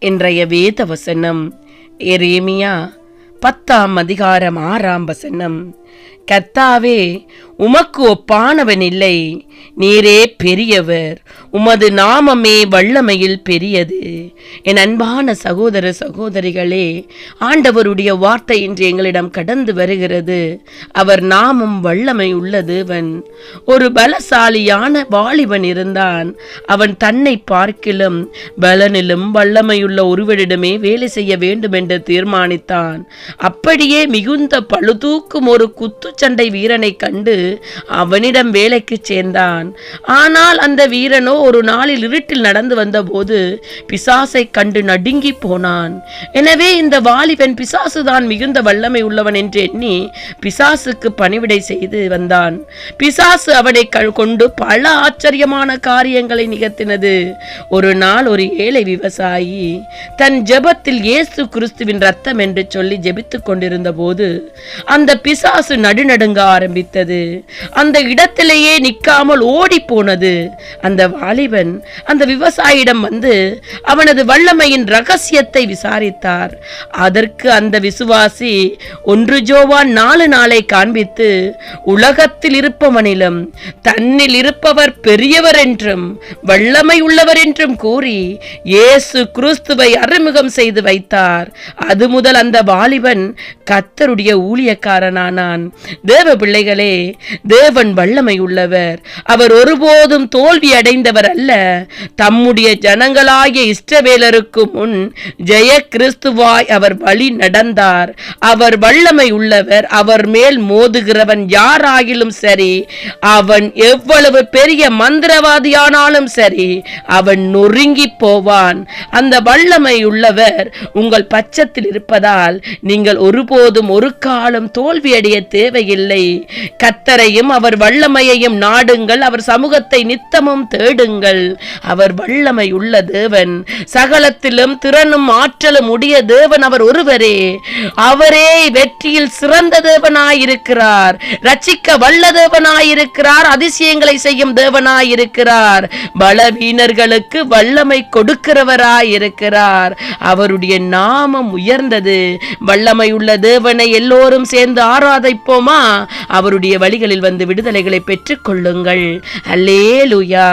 இன்றைய வேத வசனம் எரேமியா 10ஆம் அதிகாரம் 6ஆம் வசனம். கர்த்தாவே, உமக்கு ஒப்பானவன் இல்லை, நீரே பெரியவர், உமது நாமமே வல்லமையில் பெரியது. என் அன்பான சகோதர சகோதரிகளே, ஆண்டவருடைய வார்த்தை இன்று எங்களிடம் கடந்து வருகிறது. அவர் நாமம் வல்லமை உள்ள தேவன். ஒரு பலசாலியான வாலிபன் இருந்தான். அவன் தன்னை பார்க்கிலும் பலனிலும் வல்லமையுள்ள ஒருவரிடமே வேலை செய்ய வேண்டும் என்று தீர்மானித்தான். அப்படியே மிகுந்த பழுதூக்கும் ஒரு குத்துச்சண்டை வீரனை கண்டு அவனிடம் வேலைக்கு சேர்ந்தான். ஆனால் அந்த வீரனோ ஒரு நாளில் இருட்டில் நடந்து வந்த போது பிசாசை கண்டு நடுங்கி போனான். எனவே இந்த வாலிபன் பிசாசுதான் மிகுந்த வல்லமை உள்ளவன் என்று எண்ணி பிசாசுக்கு பணிவிடை செய்து வந்தான். பிசாசு அவனை கொண்டு பல ஆச்சரியமான காரியங்களை நிகழ்த்தினது. ஒரு நாள் ஒரு ஏழை விவசாயி தன் ஜெபத்தில் இயேசு கிறிஸ்துவின் ரத்தம் என்று சொல்லி ஜெபித்துக் கொண்டிருந்த போது அந்த பிசாசு நடுநடுங்க ஆரம்பித்தது. அந்த இடத்திலேயே நிற்காமல் ஓடி போனது. அந்த வாலிபன் அந்த விவசாயியிடம் வந்து அவனது வல்லமையின் ரகசியத்தை விசாரித்தார். அதற்கு அந்த விசுவாசி 1 யோவான் 4:4 காண்பித்து, உலகத்தில் இருப்பவனிலும் தன்னில் இருப்பவர் பெரியவர் என்றும் வல்லமை உள்ளவர் என்றும் கூறி இயேசு கிறிஸ்துவை அறிமுகம் செய்து வைத்தார். அது முதல் அந்த வாலிபன் கர்த்தருடைய ஊழியக்காரனானான். தேவ பிள்ளைகளே, தேவன் வல்லமை உள்ளவர். அவர் ஒருபோதும் தோல்வி அடைந்தவர் அல்ல. தம்முடைய ஜனங்களாகிய இஸ்ரவேலருக்கு முன் ஜெய கிறிஸ்துவாய் அவர் வழி நடந்தார். அவர் வல்லமை உள்ளவர். அவர் மேல் மோதுகிறவன் யாராகிலும் சரி, அவன் எவ்வளவு பெரிய மந்திரவாதியானாலும் சரி, அவன் நொறுங்கி போவான். அந்த வல்லமை உள்ளவர் உங்கள் பட்சத்தில் இருப்பதால் நீங்கள் ஒருபோதும் ஒரு காலம் தோல்வியடைய தேவையில்லை. கர்த்தரையும் அவர் வல்லமையையும் நாடுங்கள். அவர் சமூகத்தை நித்தமும் தேடுங்கள். அவர் வல்லமை உள்ள தேவன். சகலத்திலும் திறனும் ஆற்றலும் உடைய தேவன் அவர் ஒருவரே. அவரே வெற்றியில் சிறந்த தேவனாயிருக்கிறார். ரட்சிக்க வல்ல தேவனாயிருக்கிறார். அதிசயங்களை செய்யும் தேவனாயிருக்கிறார். பலவீனர்களுக்கு வல்லமை கொடுக்கிறவராயிருக்கிறார். அவருடைய நாமம் உயர்ந்தது. வல்லமை உள்ள தேவனை எல்லோரும் சேர்ந்து ஆராதிப்போமா? அவருடைய வழிகளில் வந்து விடுதலைகளை பெற்றுக் கொள்ளுங்கள். அல்லேலூயா.